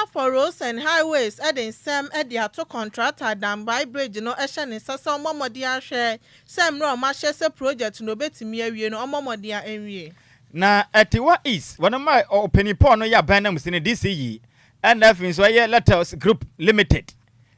for roads and highways in Sam Ediato contractor down by bridge no Eshan in Sasa Momodia share Sam Ro Machese project no beti me no Momodia enwie. Na etiwa is one of my opinion no ya banam sin DCE and that so ye letters group limited.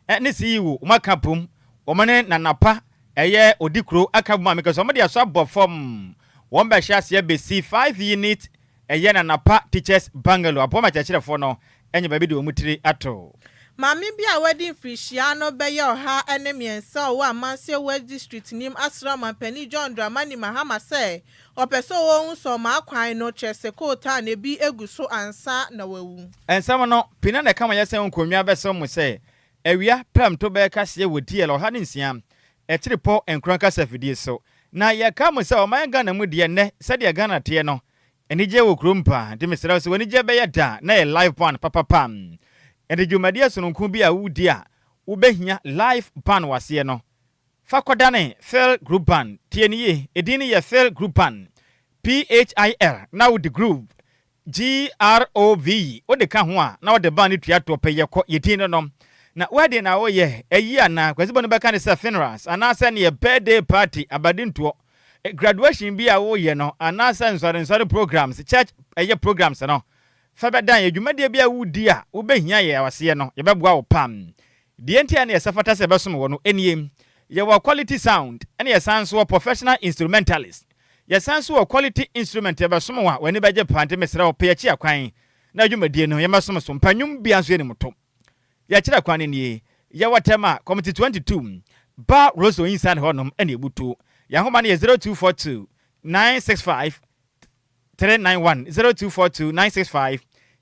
And this you makapum omane na napa eye odikro akabuma because somebody has sub from one by shas ye BC 5 unit eye na napa teachers bungalow apoma chachire for no enye baby do mutiri ato. Mami bia wedding Fishiano beye oha enemiensa wo amanse West district nim Asra Mampani John Dramani Mahama say opeso wo so ma kwan no chese kota na bi eguso ansa na wawu. Ensam no pina na kama yese nkonwa beso mu say ewia pram to be kase wo DL oha nsia etire po enkran kasa fidie so na ye kam say o man Ghana mu de ne se de Ghana te no enije wo krompa de mesra so woni je be ya da na ye live one papa pam. Ende jumadia sononku bi a wudi a ubehia live band wase no fakodane fail group band tieniye edini ye fail group band PHIL now the group GROV o de ka ho a na o de band tua to peye ko yedin no na wade na wo ye eyi ana kwasibo no beka ne se funerals ana se ne birthday party abadinto graduation bi a wo ye no ana se nsore programs church eye programs no Fabadan yedwumade bia wudi a wo behia ye awase no ye beboa wo pam de entia na yesafata se besom wo no eniem ye wa quality sound ene ye sanso wo professional instrumentalist ye sanso wo quality instrument ye besom wa wani beje pante mesra wo pechi akwan na dwumade no ye masom so mpanyum bia nso ene moto ye kira kwan ne ye watema committee 22 ba roso insan honom ene ebutu ye homa ne 0242 965 391 0242 965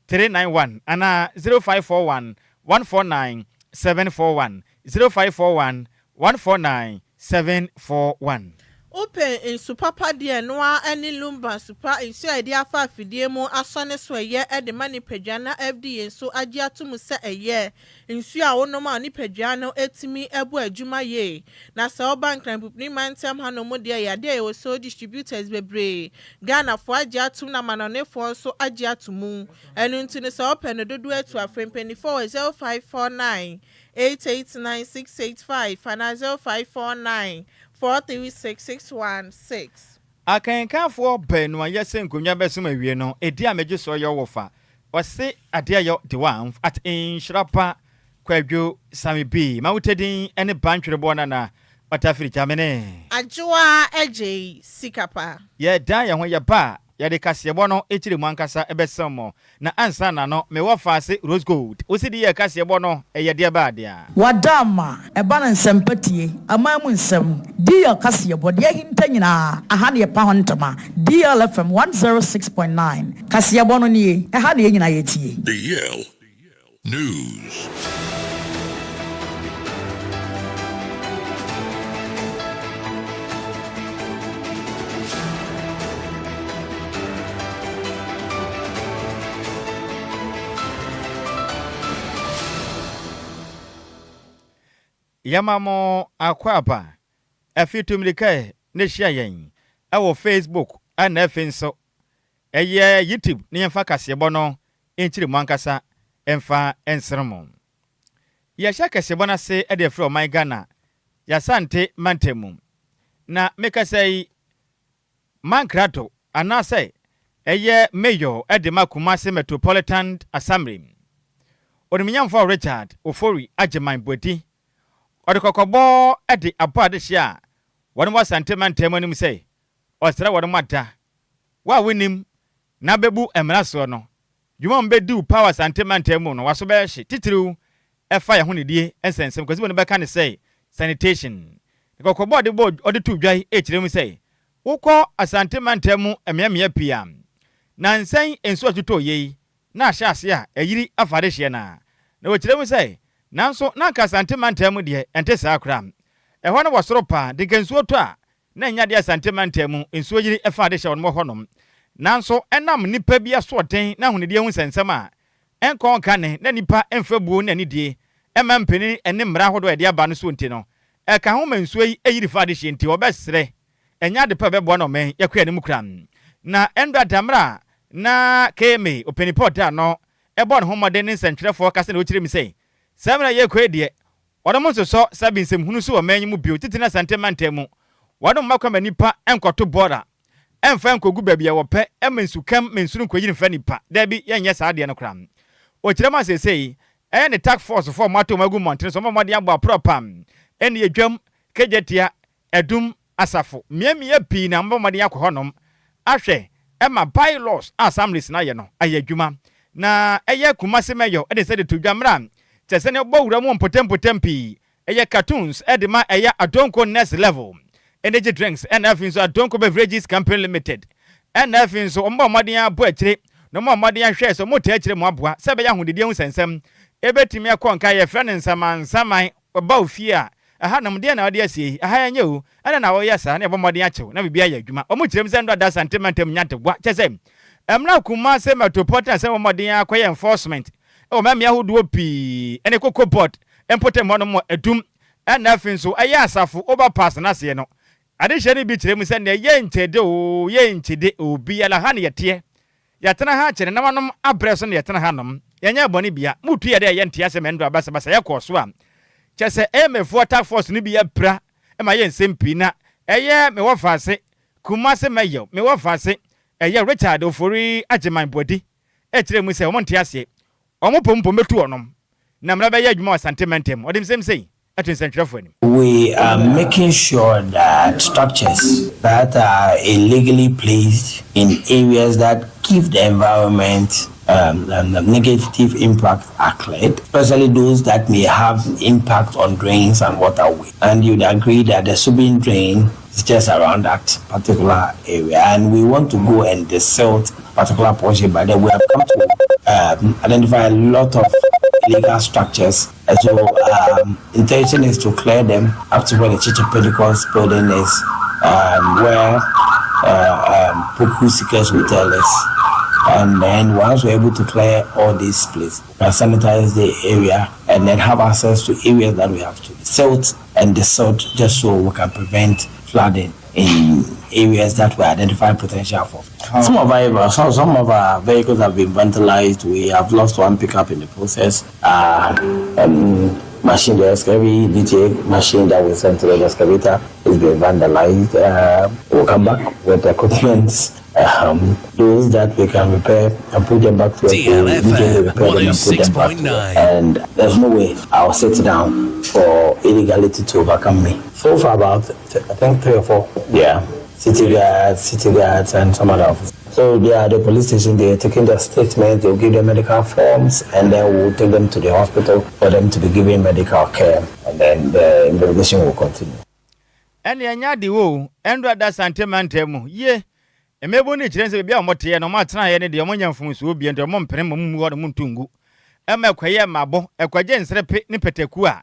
391 ana 0541 149 741 0541 149 741. Open in Supapa dear noa any Lumba super in so idea fa fidie mu asone so ye e de mani pejana FD so agya to mu se eye nsu a wono ma ni pejana etimi ebu adwuma ye na se oban kran pupni mantem ha no mu de ya de wo so distributors bebre Ghana fo agya to na manone fo so agya to mu enu nti ne se open no dodo atu afrempeni 0549 889685 and 0549 43616. Akankanfo benu ayese nkonwa besom awie no edi ameje so yo wofa wase ade ayo de one at Nhyiraba Kwadwo Sammy B mawutedin ene bantwere na watafiri chamene Adjoa Agyei Sikapa ye dan ye ho ye ba ye de kasebo no echire mu ankasa ebesom na ansa na no me wo faase rose gold osidi ye kasebo no eye de ba de a wadama eba na nsempatie amamu nsem di ya kasebo de hinta nyina aha ne pa hontama DLFM 106.9 kasebo no nie aha ne nyina yetie DL News. Yamamo akwaba afitumlike ne hia yen ewo Facebook ana finso eye YouTube ne yemfa kasebo no enchiri mu ankasa emfa ensremo ya hia kasebo na se e de fro my Ghana ya sante mantemu na mekasai mankrato ana se eye mayor e de Makumase Metropolitan Assembly odiminyamfo Richard Ofori Agyemai Bodi Odikokobo edi abade hia wonu wasantema ntemo nim sei osra wonu mata wa winim na bebu emraso no dwuma mbedi power santema ntemo no waso be hye titiriu efa ye ho ne die ensensem kwesi wonu beka ne sei sanitation dikokobo de bo odi tu dwai ekirem sei wokọ asantema ntemo emiamia pia na nsen enso atuto yei na ahye ase a eyiri afade hye na wokirem sei nanso na kasantema ntemu de ente saa kra ehɔ no wɔsoro pa de gansuo to a na nya de asantema ntemu nsuo yiri efa de hye wɔn hɔnom nanso enam nipa bi asoɔden na hunidie hu sensem a enkɔn ka ne na nipa emfabuo na nidie ema mpeni ene mmra hodo de aba no so nti no eka ho mansuo yi eyiri fa de hye nti wɔbɛsrɛ enya de pa bɛbɔ no men yakua ne mu kra na endra damra na keme openiport no ebon ho modern nsentwerefo kase na o kire mi say samra ye kwedie wadom so sabi nsem hunu so o manyi mu bio titina santemantem wadom makwa manipa enkoto bora emfa enkogu baabi ya wope emensukam mensuru nkoyiri mfa nipa da bi yenye saade no kram o kire ma sesei ne task force for mato magu mountain so mamade abo apropam ene edwam kejetia edum asafo miamia pi na mamade yakhonom ahwe ema bylaws assemblies na ye no ayadwuma na eye kumase meyo ede se de todwamra chese ne bowura mu potempotempi eye cartoons ede ma eye adonko next level energy drinks and afin so adonko beverages company limited and afin so mamade abo akire no mamade ahwe so mota akire mu aboa se be ya hodede hu sensem ebetimi akonka ye frɛ ne nsaman ba ofia aha nam de na ode asie aha anya o ana na wo yesa na ebomode achew na bibia ya adwuma omu kirem se ndo da sentimentem nyante bwa kyese emna kuma se metropolitan se bomode akoye enforcement o ma me ahodo pi ene kokoport empotem hono mo adum ana afin so aye asafo overpass na se no ade hye ne bi kirem se ne ye nchede obi ala ha ne yete yatena ha kyere na manom abreso ne yatena ha nom yanya boni bia mutu ya de ye ntia se mendo abasa basa ye koso a kyese emefo task force ni bia pra ema ye nsempi na eye me wo fase kumase meyo me wo fase eye Richard Ofori Agyei body e kire mu se o montia se o mopompo metu onom na mra be ye adwuma sentimentem odim sem sei atun sentwerefo ani. We are making sure that structures that are illegally placed in areas that give the environment negative impact are cleared, especially those that may have impact on drains and waterways. And you'd agree that the Subin drain is just around that particular area, and we want to go and desilt particular portion, but then we have come to identify a lot of illegal structures. And so intention is to clear them up to where the Chicha Pentecost building is, where Poku Seekers Hotel is. And then once we're able to clear all these places, we sanitize the area and then have access to areas that we have to silt and desalt, just so we can prevent flooding in areas that we identify potential for. Some of our vehicles have been vandalized. We have lost one pickup in the process. Machine, the excavator, DJ machine that we sent to the excavator is being vandalized. We'll come back with equipment. Those that we can repair and put them back to DLFM 106.9. And there's no way I'll sit down for illegality to overcome me. So far about, I think 3 or 4. Yeah. City guards, and some other officers. So they are the police station, they're taking their statements, they'll give them medical forms, and then we'll take them to the hospital for them to be given medical care, and then the investigation will continue. And yanya di wo, endra da sentimentem ye. Emebo ni chirense bia omote no matena ye ne de omonyamfum so obi ento omompene mamu wo de muntungu. Ema kwaye mabo, ekwaje nsrepe ni peteku a.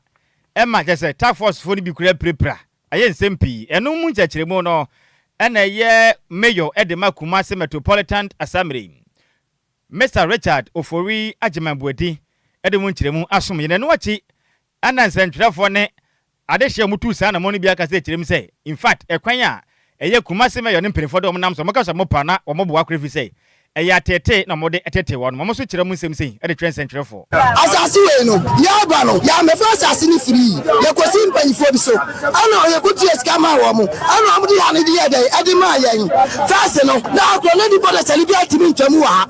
Ema jese task force fo ni bi kura prepra. Aye nsempi, eno mu nchachiremu no. Ena ye mayor edema Kumasi Metropolitan Assembly. Mr. Richard Ofori Agyei body edemu nchiremu asom ye no achi ana nsentwerefo ne adehye mutu sa na moni bia ka se chirem se in fact ekwan a eye Kumasi mayor ne mpenifo de omnam so maka so mopa na omobo akrefi se eye atete na mode etete won mo so chirem nsem se e de twen nsentwerefo asasi we no ya ba no ya me fa asasi ni free ye kosi mpanifo bi so ana ye kutu eskama wo mo ana amudi ya ne die dey edi ma yen fast no na akro na di boda sali bi atimi ntwamu wa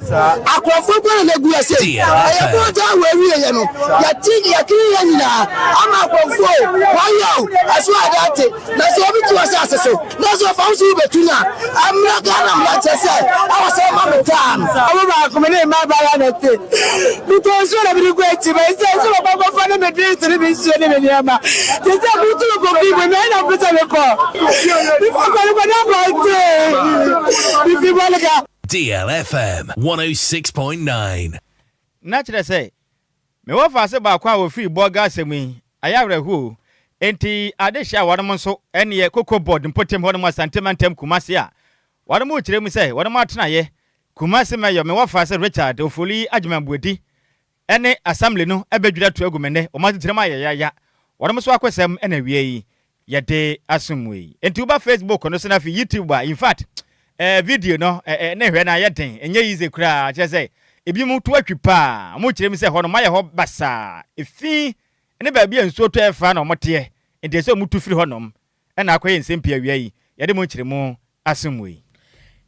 akrofo gwa na gu ase ye boda we wi ye no ya ti ya kiri ya nyina ama akrofo wa yo aso adate na so obi tu asase so na so fa usu betuna amra gana mra chese awase ma I'm coming in my banana. Because you're a very great team. I said, so about my father, my dreams to be seen in Yama. They said, we took a big women and put a call. If you want to go, DLFM 106.9. Naturally say, me wa fa se ba kwa wo free burger semi. Ayawre hu. Enti adesha wadamon so ene koko board mpotem ho no sentimentem Kumasi a. Wadamu chiremu say, wadamu atena ye. Kumasi mayor me wafa se Richard Ofori Agyei body ene assembly no ebedwira to agumene o matetirema ya wadam so akwesem ene wie yi ye de asumwe enti uba Facebook no se na fi YouTube in fact video no ne hwe na ye den enye yize kura che say ebi mu to atwi pa mo kire mi se ho no maye ho basa efi ne ba bia nsuo to efa na omote ente se mutu firi ho nom na akoye nsempia awia yi yade mo kire mu asumwe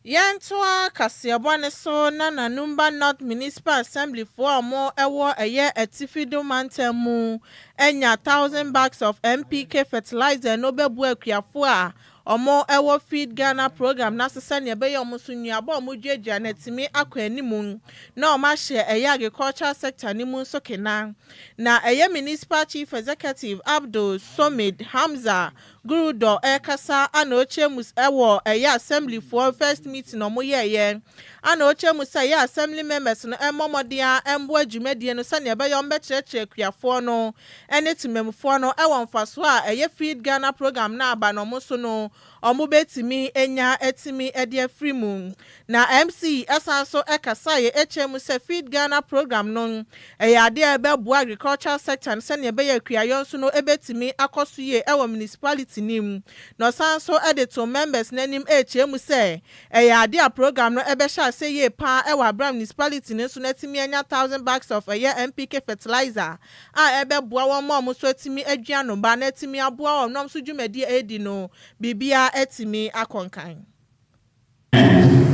Yantoa Kasiabwane so na Lumba North Municipal Assembly for more ewo eye etifido mantemu enya 1,000 bags of MPK fertilizer no bebu akuafo a omo ewo feed Ghana program na sese ne be yomo so nuaba omo dwedwa na timi akwa animu na oma hye eye agricultural sector ni mu so kena na eye municipal chief executive Abdul Somid Hamza Gurudo ekasa anoche mus ewo eye assembly for first meeting omo ye anoche mus eye assembly members no emomodia embo adwumadie no sane be yom be kyerɛkyerɛ akuafo no ene timemfo no ewo mfaso a eye feed Ghana program na aba no mo so no omo betimi enya etimi ede afrimu na MC esanso ekasa ye echemu se feed Ghana program no ade ebe agricultural sector sane be ye kuayon so no ebetimi akoso ye ewo municipality nim no sanso edito members nanim echemu se ade a program no ebe sha se ye pa ewo Abram municipality ne so natimi enya 1,000 bags of MPK fertilizer a ebe boa wo mo so etimi adua no ba na etimi aboa wo nom so dwumadi edi no bibia etimi akonkan.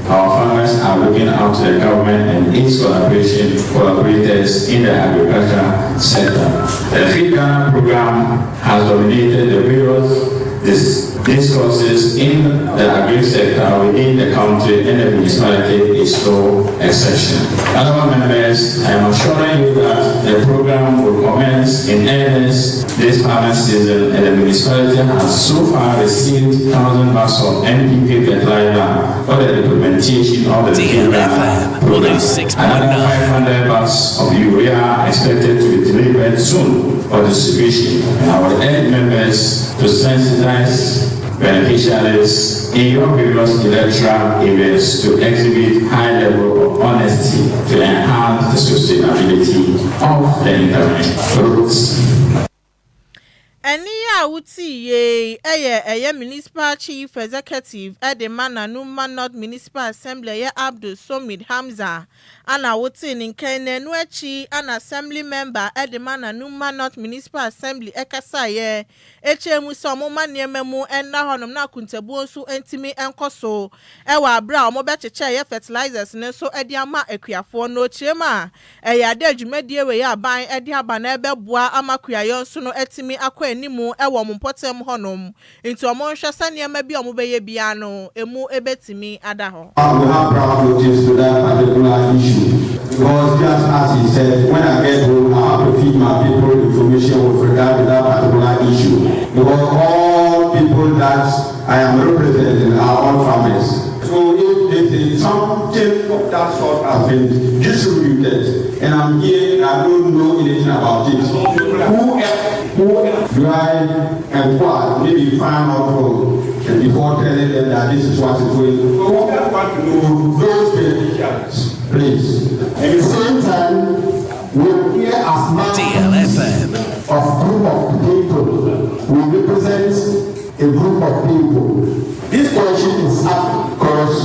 Our farmers are looking out to the government and its collaborators in the agriculture sector. The Feed Ghana program has dominated the various discourses in the agri sector within the country, and the municipality is no exception. Honourable members, I am assuring you that the program will commence in earnest this farming season, and the municipality has so far received 1,000 bags of NPK fertilizer for the implementation of the DLFM 106.9. Another 500 bags of urea are expected to be delivered soon for distribution, and I will urge members to sensitize beneficiaries in your various electoral areas to exhibit high level of honesty to enhance the sustainability of the intervention. Enia uti ye eye municipal chief executive Edema na Lumba North Municipal Assembly ye Abdul Somid Hamza ana uti ninkene nuechi an assembly member Edema na Lumba North Municipal Assembly ekasa ye echemu so mo maniememu enna honom na kuntebu nso entimi enkoso ewa abra omo becheche ye fertilizers ne so edi ama akuafo no chema eye ade adwumadie we ya ban edi aba na ebeboa amakuayo nso no etimi akwa nimu ewo mpotem honom into omo hwe sane ma bi omo beye bia no emu ebetimi ada ho. We have proud notice to that particular issue because just as he said, when I get home I have to feed my people information with regard to that particular issue because all people that I am representing are all farmers. So if something of that sort has been distributed and I'm here and I don't know anything about it, who do I inquire, maybe find out and before telling them that this is what is going on? So we want to know those beneficiaries, please. At the same time, we here as DLFM of group of people, we represent a group of people. This question is up because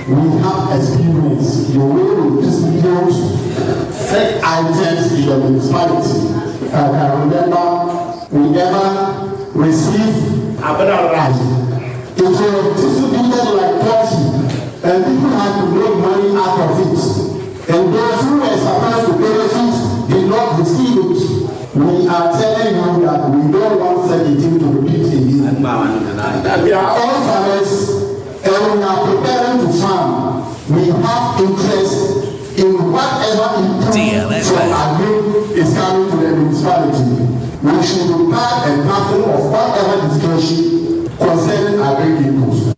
we have experience the way we distribute set items in the municipality. I can remember we never received a better right. It was distributed like coffee, and people had to make money out of it. And those who were supposed to benefit did not receive it. We are telling you that we don't want such a thing to repeat again. We are all farmers and we are preparing to farm. We have interest in whatever input from agri is coming to the municipality. We should be part and parcel of whatever discussion concerning agri inputs.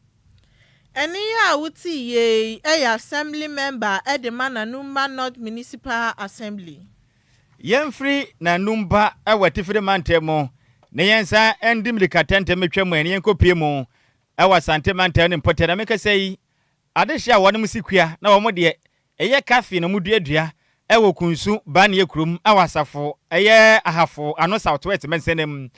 Enia uti ye assembly member Edema na Lumba North Municipal Assembly. Yemfri na Lumba awatifire mantemo ne yensa endim likatente metwemu ene yenkopie mu awa sante mantemo mpotera meka sei adehia wonu musikua na wo mode eye cafe no muduadua ewo kunsu ban ye krum awasafo eye ahafo ano southwest mensenem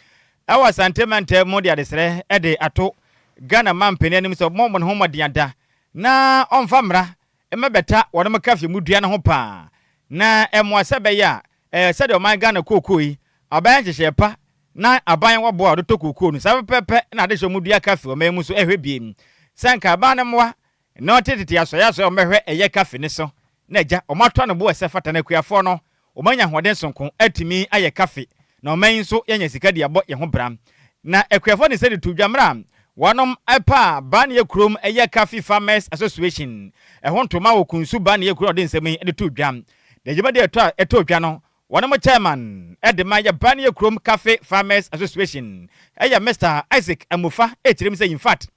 awa sante mantemo de adesre ede ato Ghana mampeni anim so momon homodiada na onfamra emebeta wonam cafe mu dua no ho pa na emwasa be ya said o my Ghana kokoi aban hyehyɛ pa na aban wabo a do kokoi no sa pepe na de hye mu dua cafe o memu so ehwebiem sanka aban mwa na otete asoya o mehwe eye cafe ne so na ja o matwa no bo ese fata na kuafo no o manya hoden sonko atimi aye cafe na o man so yenya sika de abo ye ho bram na ekuafo ne se de tudwamra wanom epa ban ye krom eye cafe farmers association ho ntoma wo kunsu ban ye kro de nsem de tudwam de jema de eto dwa no wanom chairman edema ye ban ye krom cafe farmers association eye Mr. Isaac Amufa etirem say in fact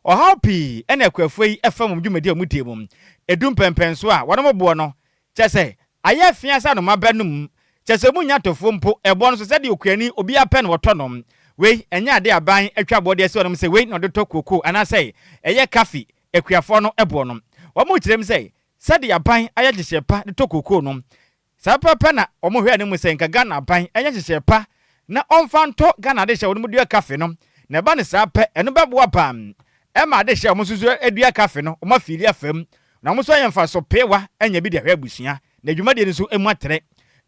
o happy ene ekuafo yi efam dwumadi amutem edum pempenso a wanom bo no chese aye fia sa no mabanum chese munya tofo mpo ebo no so se de okuani obi apen wotonom we enya ade aban atwa bode ase wonom se we no de to koko ana say eye cafe ekuafo no ebo no wo mu kirem say se de aban aye gyehyepa de to koko no sa papa na omo hwe ane mu se nka Ghana aban enya gyehyepa na onfa nto Ghana de hye wonom dua cafe no na ba ne sa pe eno bebo apam ema de hye omo susu edua cafe no omo afiri afam na mo so yemfa so pewa enya bi de hwe abusua na dwuma de nso emu atere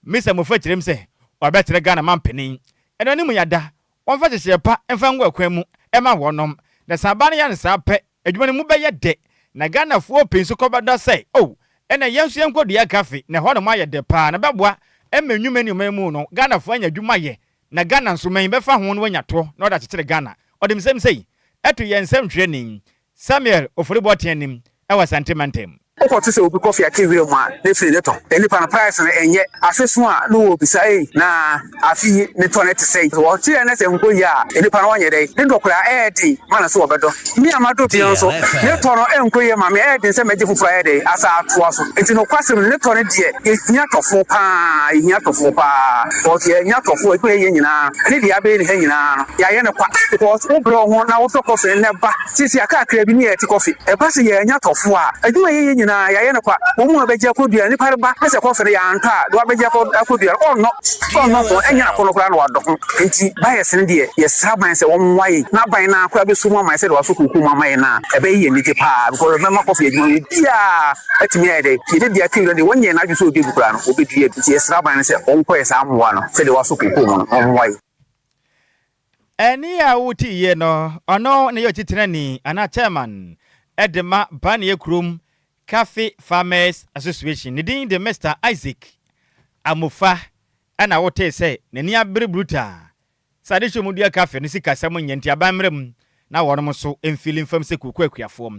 misa mo fa kirem se obetere Ghana mampeni eno ni mu yada wonfa gyehyepa emfa ngwa kwan mu ema wonom na saba ne ya ne sa pe adwuma ne mu be ye de na Ghana fo penso kobada say oh ena yenso yenkodua cafe na ho no ma ye de pa na beboa emenwuma ni mamu no Ghana fo anya dwuma ye na Ghana nso man be fa ho no wanya to na oda kyekere Ghana odem sem sei eto yensem hwenin Samuel oforibotenim ewa sentimentem Oko to say obi coffee akewe mu a na free leto eni pa na price na enye afeso a no obi say na afi ne to net say wo ti na say nko ya eni pa na wanye dey ne dokura edi mana so obedo mi amado ti so ne to no enko ye ma me edi say meje fufu edi asa ato aso enti no kwase ne to ne de ehia tofo pa o ti ehia tofo e ye nyina ne dia be ne nyina ya ye ne kwa because o bro ho na wo to coffee ne ba sisi aka akra bi ne eti coffee e ba se ye ehia tofo a aduma ye na ya yene kwa omu abeja kodua ni parba ese ko fere ya anta do abeja kodua no ko enya ko no kra no wado enti bias ne de ye saban se won waye na ban na akwa be sumu man se de waso kuku mama ye na ebe ye ni pa because me ma ko fe ejuma bia atimi ya de ye de akira de wonye na adwo so obi bukura no obi due ye saban se on ko ye samuwa no se de waso kuku mo on waye eni ya wuti ye no ono ne yo titrani ana chairman edema ban ye krom Cafe Farmers Association nidin de Mr. Isaac Amufa ana wote say nani abere bruta sade hwe mudua cafe no sika sam nyenti abanmrem na wonom so emfili fam se kuku akuafo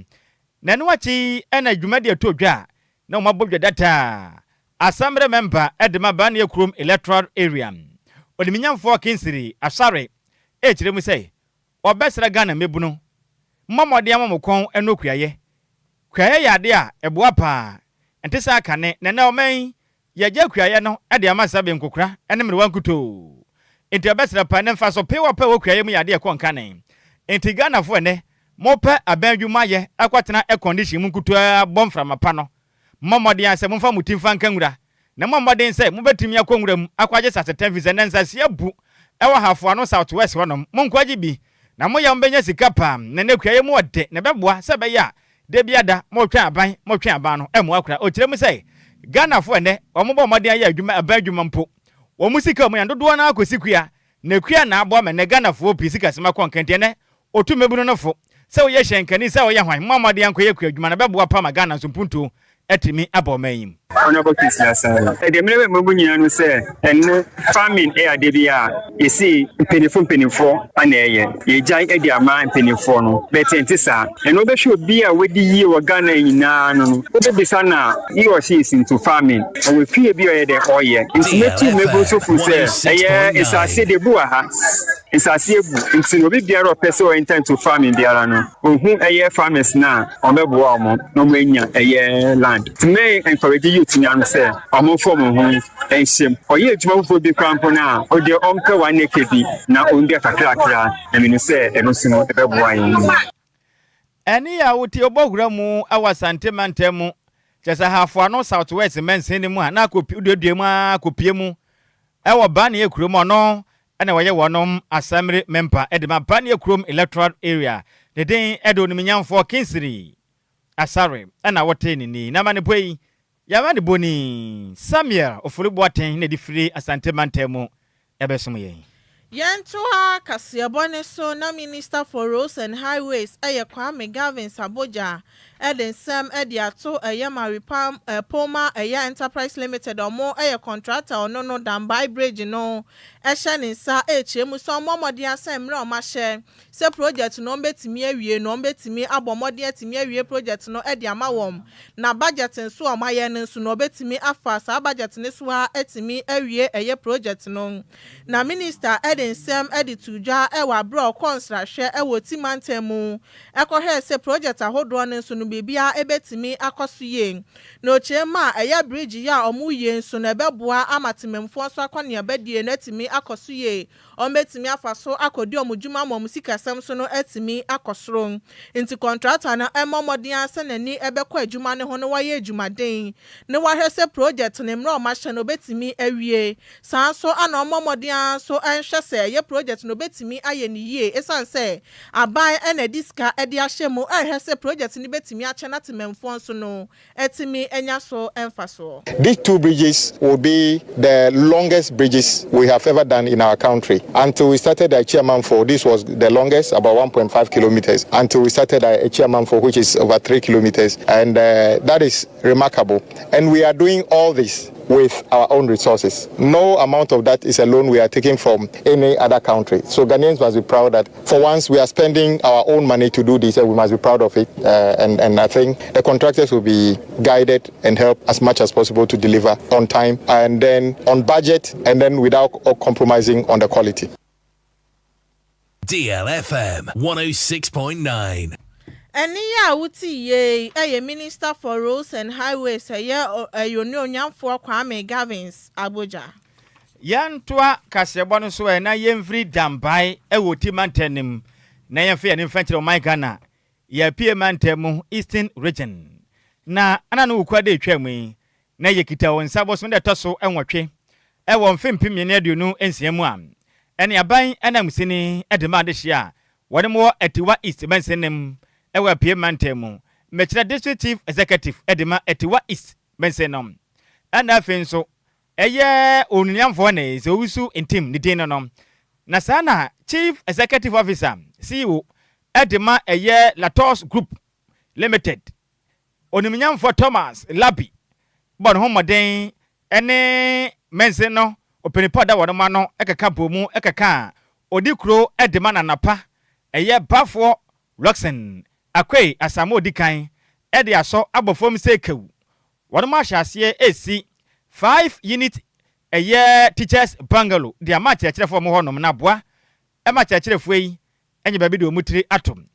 na no achi ana dwumade atodwa na omabodwa data asamre member edema ban ye krom electoral area odiminyamfo kinsiri asare ekiremu say obesra Ghana mebuno mmamode amamokon enokuaye kwaye yade a eboa pa entesa akane na oman yaje kwaye no ade amasabe nkokra enemre wankuto enti obesra pa ne mfa so pewa pa wo kwaye mu yade e konkane enti Ghana fo ne mope abadwuma ye akwatena e condition mu nkuto bomfra mapa no momode anse mumfa mutimfa nkanwura na momode nse mubetimi akonwura mu akwaje sasetan visa nensa se abu e wa hafo ano south west wonom monkwaje bi na moya mbenya sikapa na ne kwaye mu ode na beboa se be ya debiada mo twa aban no emu akura o kirem say Ghana fo ne ombo mode aye adwuma abadwuma mpo wo musika mu yandodo na akosikua na kua na abo me ne Ghana fo pisika sema konkente ne otumebu no fo se wo ye hyenkani se wo ye hwan mamode yankoye kua adwuma na bebo apa ma Ghana so mpuntu etimi abomayim Honorable Kisasa. The Mele Mubunya say, and farming air debia, you see, penny4, and a giant idea man penny for no, better tissa, and over should be a with the year or Ghana in Nan, over the sana, you are season to farming, and we fear beer there all year. It's not too maybe so for say, it's a city buaha. It's a seabu, it's no big dear of person intent to farm in the Arano, whom a year farmers now, on the warm, no mania, a year land. To me, encourage you to say, I'm a former home, and sim, or yet, for the crampo now, or the uncle one naked, now on the cracker, and you say, and also not the wine. Any out your bogramu, our sentimentemu, just a half one southwest men sending more, and I could do the dema, copiemu, our banny crumono. And I one assembly member at the Bania Chrome electoral area. The day Edo Minyan for Kinsiri. asare ana wote ni na mane boyi ya mane boni Samuel ofuri boaten na di free asante mantemu ebesom yen Yentua Kasiabone so na Minister for Roads and Highways Kwame Gavin Saboja Eden Sam Ediato Maripam Poma Enterprise Limited or more contractor or no Dambai Bridge no Eshaninsa HM so momodia Sam Romashe se project no betimi awie no betimi abomodia timi awie project no Ediama wom na budget nso amaye nso no betimi afa sa budget ne so ha etimi awie project no na Minister Eden Sam Editujwa ewa bro construction ewo timantemu ekohe se project ahodo nso no bibia ebetimi akosuye no chema bridge ya omuye nso na beboa amatememfo so akwane abadie na timi akosuye ombetimi afaso akodi omudwuma musika sam so no etimi akosoro inti contractor na emomodin asenani ebekọ adwuma ne ho no waye adwumaden ne wahwese project ne mra omahye no betimi awie sanso ana omomodin so enhwese ye project no betimi aye ni yie esanse aban ena diska edi ahyemu ehwese project ni betimi ache na tememfo so no etimi enya so emfaso. These two bridges will be the longest bridges we have ever done in our country. Until we started the chairman for this was the longest, about 1.5 kilometers, until we started a chairman for which is over 3 kilometers, and that is remarkable. And we are doing all this with our own resources. No amount of that is a loan we are taking from any other country. So Ghanaians must be proud that for once we are spending our own money to do this, and we must be proud of it. And I think the contractors will be guided and helped as much as possible to deliver on time and then on budget and then without compromising on the quality. DLFM 106.9. Eniya wuti ye Minister for Roads and Highways Yonyonyamfo Kwame Gavins Abuja. Yantoa Kasiabone no so na yemfri dambai ewoti mantenim na yemfe ne mfankyere o Ghana ya pie mantemu Eastern Region na ana no kwade atwam na yekita wonsa boso de toso enwotwe ewo mfempim ne aduonu ensiamu am ene aban anamsini edema de hia wode mo etiwa East mensenem ewa pie mantemu mechira district chief executive edema etiwa East mensenom ana afenso eye onuniamfo ne se usu intim ni din no na sana chief executive officer CEO edema eye Latos Group Limited onuniamfo Thomas Labi bon homoden ene mense no openipoda wodoma no ekeka bomu ekeka odikro edema na napa eye bafo Roxen akwei asamo dikan ede aso abofom sekewu wodoma hyase esi 5 unit teachers bungalow dia match akirefo mo honom na boa e match akirefo yi enye ba bi de omutiri atom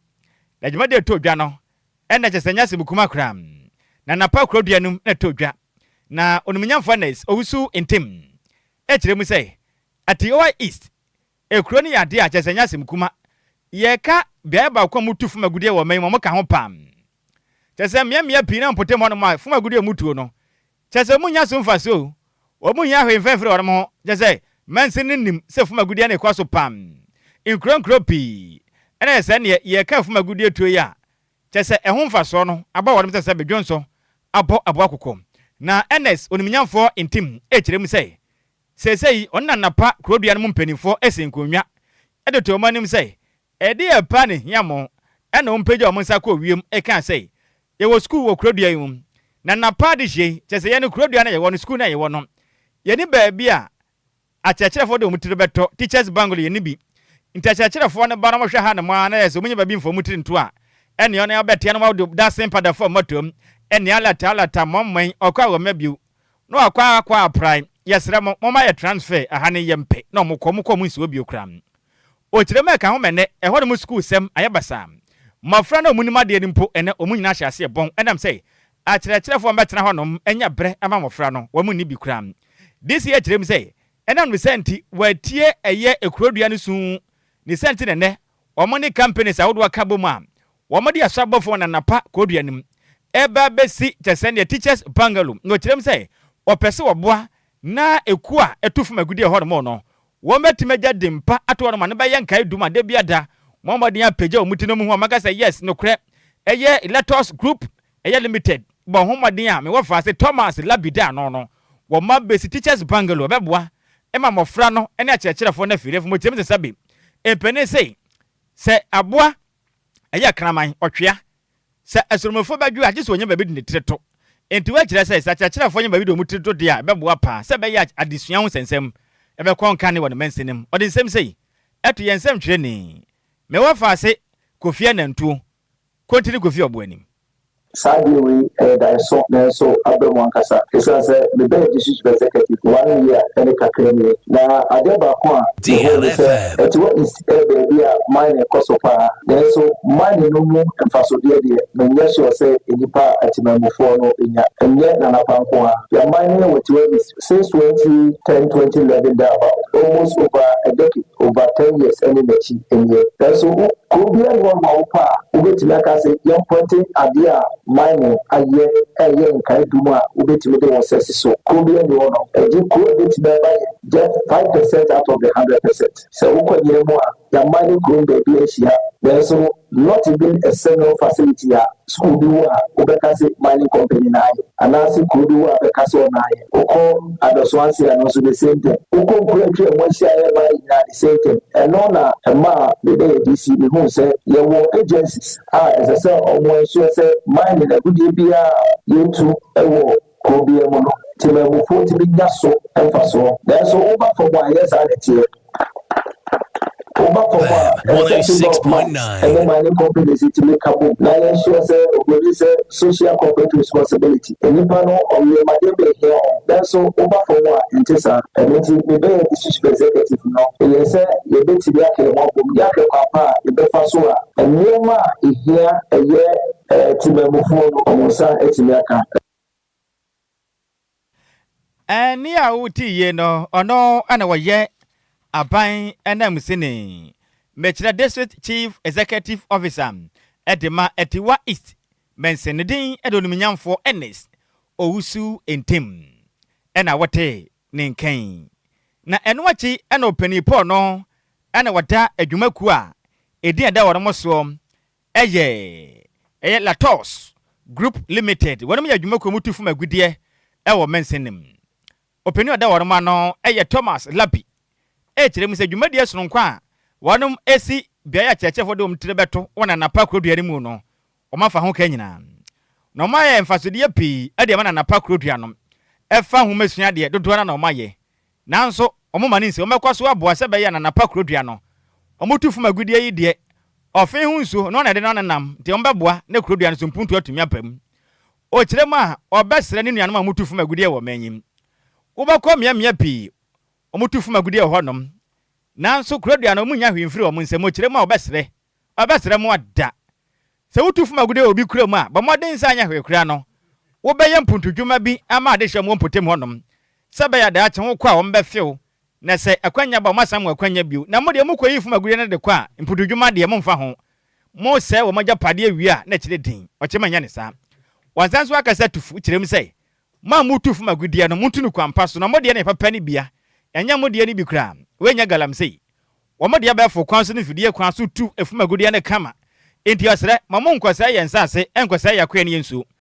na jima de todwa no ena chesenya sebukuma kram na napa kroduanum na todwa na onumnyamfo nes owusu intim ekiremu sei atiowa East ekro ni yade a chesenya sebukuma yeka bia ba kwa mutu fumagudie wo mai mo ka ho pam chese miamia pi na mpotem honom a fumagudie mutuo no chese munya so mfaso omunya hwemfefre ormo chese mansinim se fumagudie na kwaso pam inkronkropi ena ese ne ye ka fumagudie tuo ya chese ehun faso no aba worem chese bedwonso abo akokom na NS onimnyamfo intim ekirem sei sesei onna napa krodua no mpanifo esenkonwa edeto manim sei ede epa ne hiamo ena ompeja omonsa ko wiem eka sei ye wo school wo krodua yum na napa de hye chese ye ne krodua na ye wo no school na ye wo no ye ni baabi a achechirefo de omutire beto teachers bungalow ye ni bi intachechirefo ne ba na mo hwe ha ne mo na ye so munye baabi mfo mutire nto a ene yo na abetia no ma da sempa da fo motom ene alata momman okwa wo mabiu no akwa prai yesre mo ma ye transfer aha ne yempe na mo kom nsi obi okram o kire ma ka ho mene e ho mo school sem ayabasa mafra na omunima de nimpo ene omunyina hyase bon enam sei a kire mbetena ho no enya bre ama mafra no wo munni bi kram this year kire m sei enam no senti watie eye ekrodua no su ni senti ne omoni companies awodo akabo ma wo mo de asabofo na napa kodua nim eba besi chesende teachers bungalow no kire m sei opese woboa na ekua etufu magudie ho no no wo metimeja dempa ato no ma ne ba ye nkai duma de biada momodin apeja omuti no mu ho magasa yes no kre eye Latos Group limited bo homodin a me wo fa se Thomas Labida no wo ma base teachers bungalow beboa ema mofra no ene akyerɛkyerɛfo na firefo mo tiam se sabe empene sei se aboa kraman otwea se asoromofo badwu agye so onye babi de treto enti wa kyerɛ se akyerɛkyerɛfo onye babi de mu treto dia beboa pa se be ya adesua ho sensem ebe konka ne wo ne mensenim odi nsem sei eto yensem twere ni me wo fa se Kofi na ntuo kontini Kofi oboanim Sadly, I saw so Abraham Kasa. It says the best decision executive 1 year and a academy. Now, I did back one. DLFM. At what is a baby, mine and Kosopa. There's so mine no more and Fasodia. When yes, you say in the part at Mamufono in ya, and yet Nanapanqua. Your mine with since 2010, 2011, almost over a decade, over 10 years, and in the cheap in here. That's so could be a one more part. We to like I say, young pointing idea. Mining aye nkai duma ubetime de won sesi so ko bi eni wono eji ko betime buy just 5% out of the 100%. So ukwanyere mu a ya mining grown baby ehia there so not even a single facility a school bi wo a obeka se mining company na aye anasi ko bi wo a beka se na aye uko adoswansi ano so the same thing uko kwetwe mo hia ya buy na the same thing eno na ma the DC me hu say ye wo agencies as I say omo ensure say mining na good bia into ewo ko bia mo no timamu fo ti bi nyaso emfaso there so over for 1 year sanity over for 106.9 and then mining companies to make up na ensure say we say social corporate responsibility anybody on the madebe here there so over for 1 intesa and it be the chief executive now you say you be to be akere mo ya ke papa e be fa so a enema e here a year timemufo omusa etimiaka ni a uti ye no ono ana woye aban enam sini mechira district chief executive officer edema etiwa east mensenedin edonumnyamfo Ernest Owusu Entem ena wote ninkan na eno achi ena opanipo no ena wada adwumaku a edin ada woromso eye Latos Group Limited wonum ya adwumaku mutufu magudie ewo mensenim opani ada woroma no eye Thomas Labi kyerem se adwumadie sononkwa a wonum esi bia ya kyerechefo de omtire beto wona napa kroduare mu no omafa ho ka nyina no maye emfasodie pi ade ma na napa kroduanom efa ho masua de dodo na omaye nanso omoma nsi omekwaso aboa se be ya na napa krodua no omotufu magudie yi de ofe hu nso no na de no nam de ombeboa na krodua no so mpuntu atumi apam o kyerem a obesere ne nuanom amotufu magudie wo manyim wobakọ mia pi omotufu magudie honom nanso krodua no munya hwimfiri o nsem o kyerem a obesere mu ada se wotufu magudie obi kuram a ba moden sa anya hwekura no wobɛyɛ mpuntudwuma bi ama ade hwɛ mo mpotem honom sɛbɛ ya da ache ho kwa wo mbɛfew na sɛ akwanya ba masam akwanya bio na mo de mo koyi fuma gure na de kwa mpuntudwuma de mo mfa ho mo sɛ wo magya pade awi a na kyerɛ din ɔkyema nya ne sa wansan so akasa tufu kyerɛm sɛ ma mo tufu magudie no muntu no kwampa so na mo de na papa ne bia enya mo de ne bi kra wenya galamsei wo mo de abɛfo kwan so ne fidie kwan so tu efuma gudie ne kama enti ɔsrɛ ma mo nkwasa yɛ nsase enkwasa yakwa ne yensu